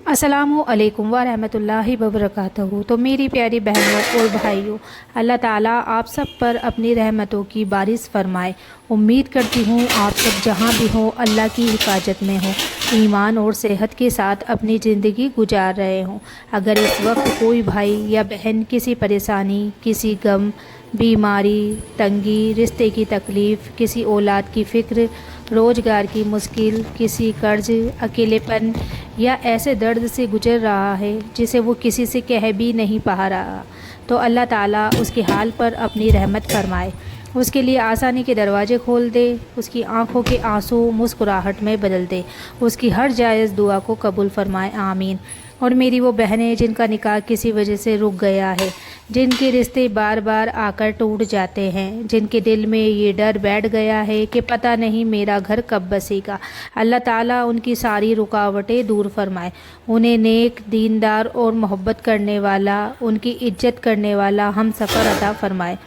अस्सलामु अलैकुम व रहमतुल्लाहि व बरकातहू। तो मेरी प्यारी बहनों और भाइयों, अल्लाह ताला आप सब पर अपनी रहमतों की बारिश फरमाए। उम्मीद करती हूँ आप सब जहाँ भी हो अल्लाह की हिफाजत में हो, ईमान और सेहत के साथ अपनी ज़िंदगी गुजार रहे हों। अगर इस वक्त कोई भाई या बहन किसी परेशानी, किसी गम, बीमारी, तंगी, रिश्ते की तकलीफ़, किसी औलाद की फ़िक्र, रोज़गार की मुश्किल, किसी कर्ज, अकेलेपन या ऐसे दर्द से गुजर रहा है जिसे वो किसी से कह भी नहीं पा रहा, तो अल्लाह ताला उसके हाल पर अपनी रहमत फरमाए, उसके लिए आसानी के दरवाजे खोल दे, उसकी आंखों के आंसू मुस्कुराहट में बदल दे, उसकी हर जायज़ दुआ को कबूल फरमाए, आमीन। और मेरी वो बहनें जिनका निकाह किसी वजह से रुक गया है, जिनके रिश्ते बार बार आकर टूट जाते हैं, जिनके दिल में ये डर बैठ गया है कि पता नहीं मेरा घर कब बसेगा, अल्लाह ताला उनकी सारी रुकावटें दूर फरमाए, उन्हें नेक, दीनदार और मोहब्बत करने वाला, उनकी इज्जत करने वाला हम सफ़र अता फरमाए।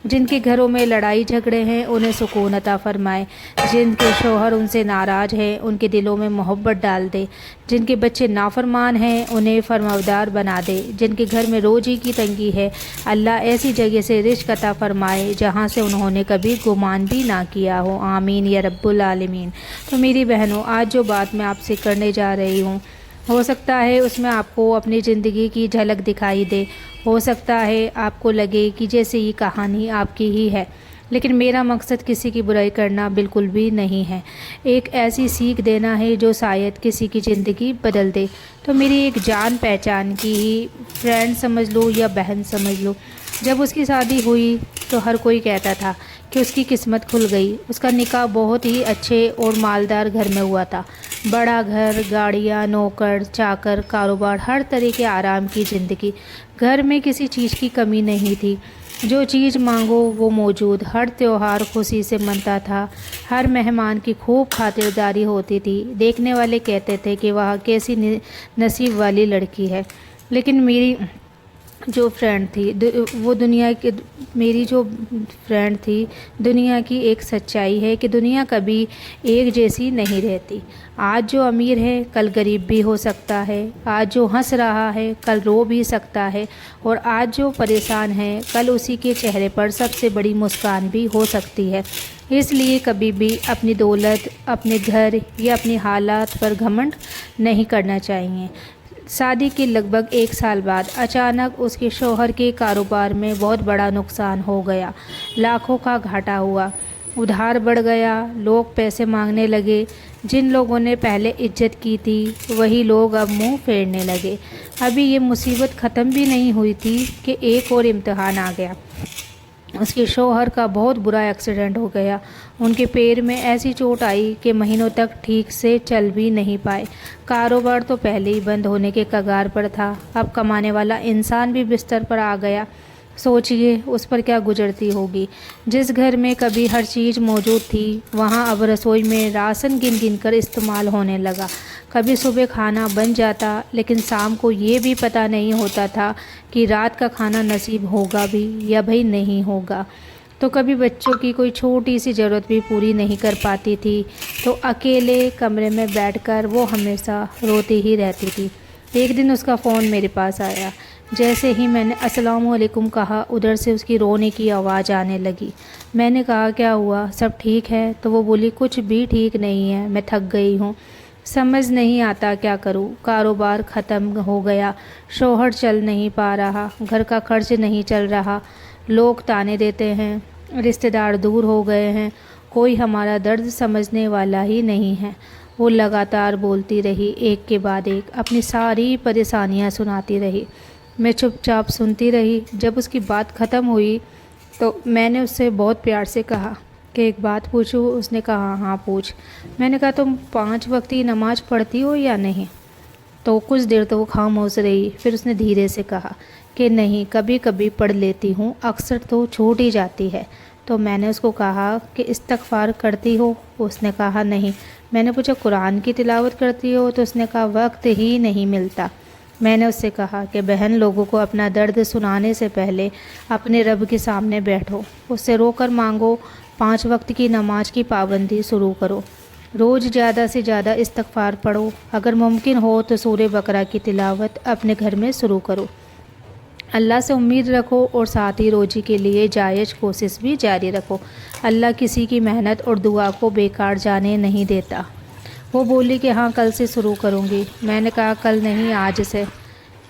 जिनके घरों में लड़ाई झगड़े हैं उन्हें सुकून अता फरमाए, जिनके शौहर उनसे नाराज़ हैं उनके दिलों में मोहब्बत डाल दे, जिनके बच्चे नाफरमान हैं उन्हें फरमावदार बना दे, जिनके घर में रोज़ी की तंगी है अल्लाह ऐसी जगह से रिज़्क़ अता फरमाए जहाँ से उन्होंने कभी गुमान भी ना किया हो, आमीन या रब्बुल आलमीन। तो मेरी बहनों, आज जो बात मैं आपसे करने जा रही हूँ, हो सकता है उसमें आपको अपनी ज़िंदगी की झलक दिखाई दे, हो सकता है आपको लगे कि जैसे ये कहानी आपकी ही है, लेकिन मेरा मकसद किसी की बुराई करना बिल्कुल भी नहीं है, एक ऐसी सीख देना है जो शायद किसी की ज़िंदगी बदल दे। तो मेरी एक जान पहचान की ही फ्रेंड समझ लो या बहन समझ लो, जब उसकी शादी हुई तो हर कोई कहता था कि उसकी किस्मत खुल गई। उसका निकाह बहुत ही अच्छे और मालदार घर में हुआ था, बड़ा घर, गाड़ियाँ, नौकर चाकर, कारोबार, हर तरह के आराम की ज़िंदगी, घर में किसी चीज़ की कमी नहीं थी, जो चीज़ मांगो वो मौजूद, हर त्यौहार खुशी से मनता था, हर मेहमान की खूब खातिरदारी होती थी, देखने वाले कहते थे कि वह कैसी नसीब वाली लड़की है। लेकिन मेरी जो फ्रेंड थी वो दुनिया के मेरी जो फ्रेंड थी दुनिया की एक सच्चाई है कि दुनिया कभी एक जैसी नहीं रहती। आज जो अमीर है कल गरीब भी हो सकता है, आज जो हंस रहा है कल रो भी सकता है, और आज जो परेशान है कल उसी के चेहरे पर सबसे बड़ी मुस्कान भी हो सकती है। इसलिए कभी भी अपनी दौलत, अपने घर या अपनी हालात पर घमंड नहीं करना चाहिए। शादी के लगभग 1 साल बाद अचानक उसके शौहर के कारोबार में बहुत बड़ा नुकसान हो गया, लाखों का घाटा हुआ, उधार बढ़ गया, लोग पैसे मांगने लगे, जिन लोगों ने पहले इज्जत की थी वही लोग अब मुंह फेरने लगे। अभी ये मुसीबत ख़त्म भी नहीं हुई थी कि एक और इम्तिहान आ गया। उसके शौहर का बहुत बुरा एक्सीडेंट हो गया, उनके पैर में ऐसी चोट आई कि महीनों तक ठीक से चल भी नहीं पाए। कारोबार तो पहले ही बंद होने के कगार पर था, अब कमाने वाला इंसान भी बिस्तर पर आ गया। सोचिए उस पर क्या गुजरती होगी। जिस घर में कभी हर चीज़ मौजूद थी वहाँ अब रसोई में राशन गिन गिन कर इस्तेमाल होने लगा। कभी सुबह खाना बन जाता लेकिन शाम को ये भी पता नहीं होता था कि रात का खाना नसीब होगा भी या भाई नहीं होगा। तो कभी बच्चों की कोई छोटी सी ज़रूरत भी पूरी नहीं कर पाती थी, तो अकेले कमरे में बैठकर वो हमेशा रोती ही रहती थी। एक दिन उसका फ़ोन मेरे पास आया, जैसे ही मैंने अस्सलामु अलैकुम कहा उधर से उसकी रोने की आवाज़ आने लगी। मैंने कहा क्या हुआ, सब ठीक है? तो वो बोली कुछ भी ठीक नहीं है, मैं थक गई हूँ, समझ नहीं आता क्या करूँ, कारोबार ख़त्म हो गया, शौहर चल नहीं पा रहा, घर का खर्च नहीं चल रहा, लोग ताने देते हैं, रिश्तेदार दूर हो गए हैं, कोई हमारा दर्द समझने वाला ही नहीं है। वो लगातार बोलती रही, एक के बाद एक अपनी सारी परेशानियां सुनाती रही। मैं चुपचाप सुनती रही। जब उसकी बात ख़त्म हुई तो मैंने उससे बहुत प्यार से कहा कि एक बात पूछूं? उसने कहा हाँ पूछ। मैंने कहा तुम 5 वक्त की नमाज़ पढ़ती हो या नहीं? तो कुछ देर तो वो खामोश रही, फिर उसने धीरे से कहा कि नहीं, कभी कभी पढ़ लेती हूँ, अक्सर तो छूट ही जाती है। तो मैंने उसको कहा कि इस्तग़फ़ार करती हो? उसने कहा नहीं। मैंने पूछा कुरान की तिलावत करती हो? तो उसने कहा वक्त ही नहीं मिलता। मैंने उससे कहा कि बहन, लोगों को अपना दर्द सुनाने से पहले अपने रब के सामने बैठो, उससे रोकर मांगो, 5 वक्त की नमाज की पाबंदी शुरू करो। روز زیادہ سے زیادہ استغفار پڑھو، اگر ممکن ہو تو سورہ بقرہ کی تلاوت اپنے گھر میں شروع کرو۔ اللہ سے امید رکھو اور ساتھ ہی روزی کے لیے جائز کوشش بھی جاری رکھو۔ اللہ کسی کی محنت اور دعا کو بیکار جانے نہیں دیتا۔ وہ بولی کہ ہاں کل سے شروع کروں گی۔ میں نے کہا کل نہیں، آج سے۔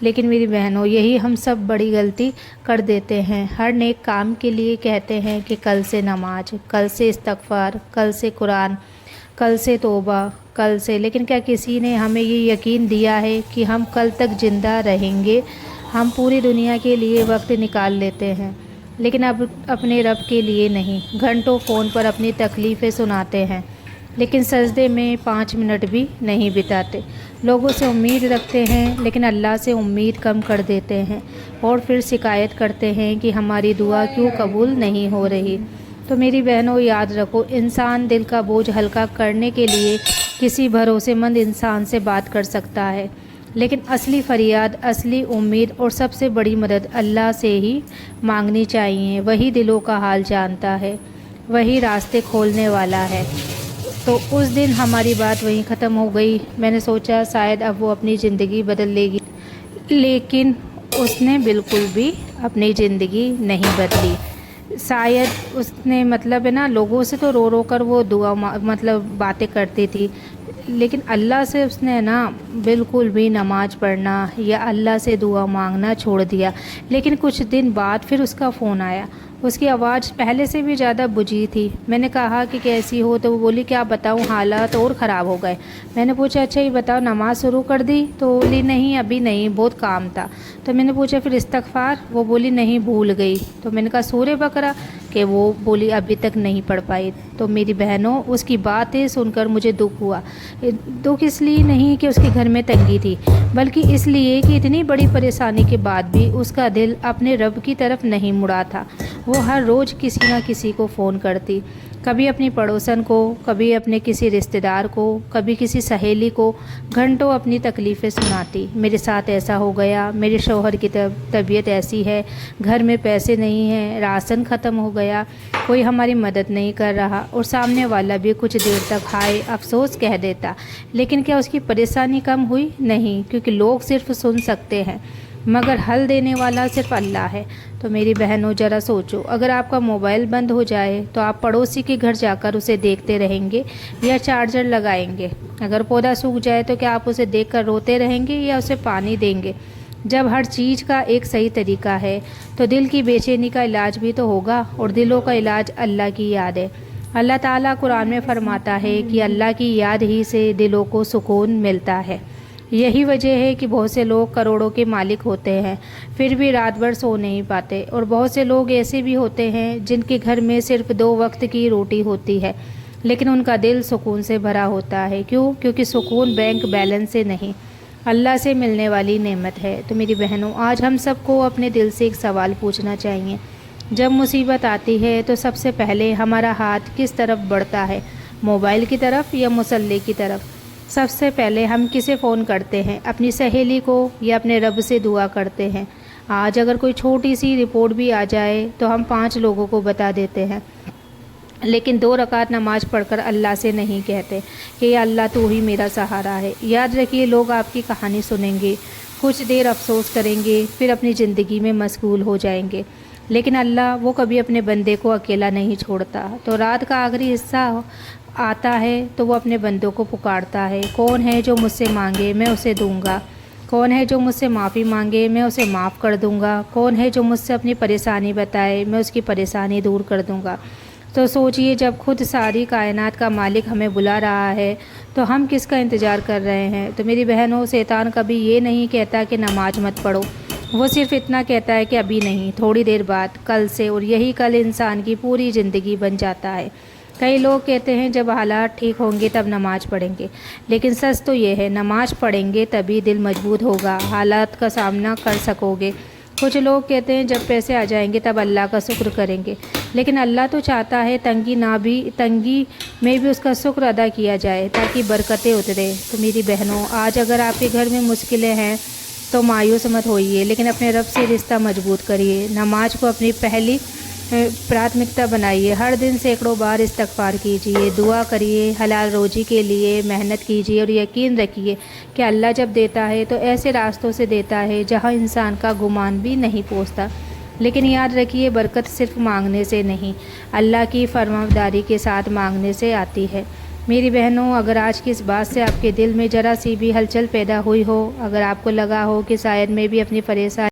لیکن میری بہنوں، یہی ہم سب بڑی غلطی کر دیتے ہیں۔ ہر نیک کام کے لیے کہتے ہیں کہ کل سے نماز، کل سے استغفار، کل سے قرآن، کل سے توبہ، کل سے۔ لیکن کیا کسی نے ہمیں یہ یقین دیا ہے کہ ہم کل تک زندہ رہیں گے؟ ہم پوری دنیا کے لیے وقت نکال لیتے ہیں، لیکن اب اپنے رب کے لیے نہیں۔ گھنٹوں فون پر اپنی تکلیفیں سناتے ہیں، لیکن سجدے میں 5 منٹ بھی نہیں بتاتے۔ لوگوں سے امید رکھتے ہیں، لیکن اللہ سے امید کم کر دیتے ہیں، اور پھر شکایت کرتے ہیں کہ ہماری دعا کیوں قبول نہیں ہو رہی۔ تو میری بہنوں، یاد رکھو، انسان دل کا بوجھ ہلکا کرنے کے لیے کسی بھروسے مند انسان سے بات کر سکتا ہے، لیکن اصلی فریاد، اصلی امید اور سب سے بڑی مدد اللہ سے ہی مانگنی چاہیے۔ وہی دلوں کا حال جانتا ہے، وہی راستے کھولنے والا ہے۔ تو اس دن ہماری بات وہیں ختم ہو گئی۔ میں نے سوچا شاید اب وہ اپنی زندگی بدل لے گی، لیکن اس نے بالکل بھی اپنی زندگی نہیں بدلی۔ شاید اس نے لوگوں سے تو رو رو کر وہ دعا باتیں کرتی تھی، لیکن اللہ سے اس نے بالکل بھی نماز پڑھنا یا اللہ سے دعا مانگنا چھوڑ دیا۔ لیکن کچھ دن بعد پھر اس کا فون آیا۔ اس کی آواز پہلے سے بھی زیادہ بجھی تھی۔ میں نے کہا کہ کیسی ہو؟ تو وہ بولی کیا بتاؤں، حالات اور خراب ہو گئے۔ میں نے پوچھا اچھا یہ بتاؤ نماز شروع کر دی؟ تو بولی نہیں ابھی نہیں، بہت کام تھا۔ تو میں نے پوچھا پھر استغفار؟ وہ بولی نہیں بھول گئی۔ تو میں نے کہا سورہ بقرہ؟ کہ وہ بولی ابھی تک نہیں پڑھ پائی۔ تو میری بہنوں، اس کی باتیں سن کر مجھے دکھ ہوا۔ دکھ اس لیے نہیں کہ اس کے گھر میں تنگی تھی، بلکہ اس لیے کہ اتنی بڑی پریشانی کے بعد بھی اس کا دل اپنے رب کی طرف نہیں مڑا تھا۔ وہ ہر روز کسی نہ کسی کو فون کرتی، کبھی اپنی پڑوسن کو، کبھی اپنے کسی رشتہ دار کو، کبھی کسی سہیلی کو، گھنٹوں اپنی تکلیفیں سناتی۔ میرے ساتھ ایسا ہو گیا، میرے شوہر کی طبیعت ایسی ہے، گھر میں پیسے نہیں ہیں، راشن ختم ہو گیا، کوئی ہماری مدد نہیں کر رہا۔ اور سامنے والا بھی کچھ دیر تک ہائے افسوس کہہ دیتا، لیکن کیا اس کی پریشانی کم ہوئی؟ نہیں، کیونکہ لوگ صرف سن سکتے ہیں، مگر حل دینے والا صرف اللہ ہے۔ تو میری بہنوں ذرا سوچو، اگر آپ کا موبائل بند ہو جائے تو آپ پڑوسی کے گھر جا کر اسے دیکھتے رہیں گے یا چارجر لگائیں گے؟ اگر پودا سوکھ جائے تو کیا آپ اسے دیکھ کر روتے رہیں گے یا اسے پانی دیں گے؟ جب ہر چیز کا ایک صحیح طریقہ ہے تو دل کی بے چینی کا علاج بھی تو ہوگا، اور دلوں کا علاج اللہ کی یاد ہے۔ اللہ تعالیٰ قرآن میں فرماتا ہے کہ اللہ کی یاد ہی سے دلوں کو سکون ملتا ہے۔ یہی وجہ ہے کہ بہت سے لوگ کروڑوں کے مالک ہوتے ہیں پھر بھی رات بھر سو نہیں پاتے، اور بہت سے لوگ ایسے بھی ہوتے ہیں جن کے گھر میں صرف 2 وقت کی روٹی ہوتی ہے، لیکن ان کا دل سکون سے بھرا ہوتا ہے۔ کیوں؟ کیونکہ سکون بینک بیلنس سے نہیں، اللہ سے ملنے والی نعمت ہے۔ تو میری بہنوں، آج ہم سب کو اپنے دل سے ایک سوال پوچھنا چاہیے۔ جب مصیبت آتی ہے تو سب سے پہلے ہمارا ہاتھ کس طرف بڑھتا ہے؟ موبائل کی طرف یا مصلی کی طرف؟ سب سے پہلے ہم کسے فون کرتے ہیں؟ اپنی سہیلی کو یا اپنے رب سے دعا کرتے ہیں؟ آج اگر کوئی چھوٹی سی رپورٹ بھی آ جائے تو ہم 5 لوگوں کو بتا دیتے ہیں، لیکن 2 رکعت نماز پڑھ کر اللہ سے نہیں کہتے کہ یا اللہ تو ہی میرا سہارا ہے۔ یاد رکھیے، لوگ آپ کی کہانی سنیں گے، کچھ دیر افسوس کریں گے، پھر اپنی زندگی میں مشغول ہو جائیں گے، لیکن اللہ وہ کبھی اپنے بندے کو اکیلا نہیں چھوڑتا۔ تو رات کا آخری حصہ آتا ہے تو وہ اپنے بندوں کو پکارتا ہے، کون ہے جو مجھ سے مانگے میں اسے دوں گا، کون ہے جو مجھ سے معافی مانگے میں اسے معاف کر دوں گا، کون ہے جو مجھ سے اپنی پریشانی بتائے میں اس کی پریشانی دور کر دوں گا۔ تو سوچئے، جب خود ساری کائنات کا مالک ہمیں بلا رہا ہے تو ہم کس کا انتظار کر رہے ہیں؟ تو میری بہنوں، شیطان کبھی یہ نہیں کہتا کہ نماز مت پڑھو، وہ صرف اتنا کہتا ہے کہ ابھی نہیں، تھوڑی دیر بعد، کل سے، اور یہی کل انسان کی پوری زندگی بن جاتا ہے۔ کئی لوگ کہتے ہیں جب حالات ٹھیک ہوں گے تب نماز پڑھیں گے، لیکن سچ تو یہ ہے نماز پڑھیں گے تبھی دل مضبوط ہوگا، حالات کا سامنا کر سکو گے۔ کچھ لوگ کہتے ہیں جب پیسے آ جائیں گے تب اللہ کا شکر کریں گے، لیکن اللہ تو چاہتا ہے تنگی میں بھی اس کا شکر ادا کیا جائے تاکہ برکتیں اترے۔ تو میری بہنوں، آج اگر آپ کے گھر میں مشکلیں ہیں تو مایوس مت ہوئیے، لیکن اپنے رب سے رشتہ مضبوط کریے، نماز کو اپنی پہلی प्राथमिकता बनाइए। हर दिन सैकड़ों बार इस्तग़फ़ार कीजिए, दुआ करिए, हलाल रोज़ी के लिए मेहनत कीजिए और यकीन रखिए कि अल्लाह जब देता है तो ऐसे रास्तों से देता है जहां इंसान का गुमान भी नहीं पहुंचता। लेकिन याद रखिए, बरकत सिर्फ मांगने से नहीं, अल्लाह की फरमाबरदारी के साथ मांगने से आती है। मेरी बहनों, अगर आज की इस बात से आपके दिल में ज़रा सी भी हलचल पैदा हुई हो, अगर आपको लगा हो कि शायद मैं भी अपनी परेशानी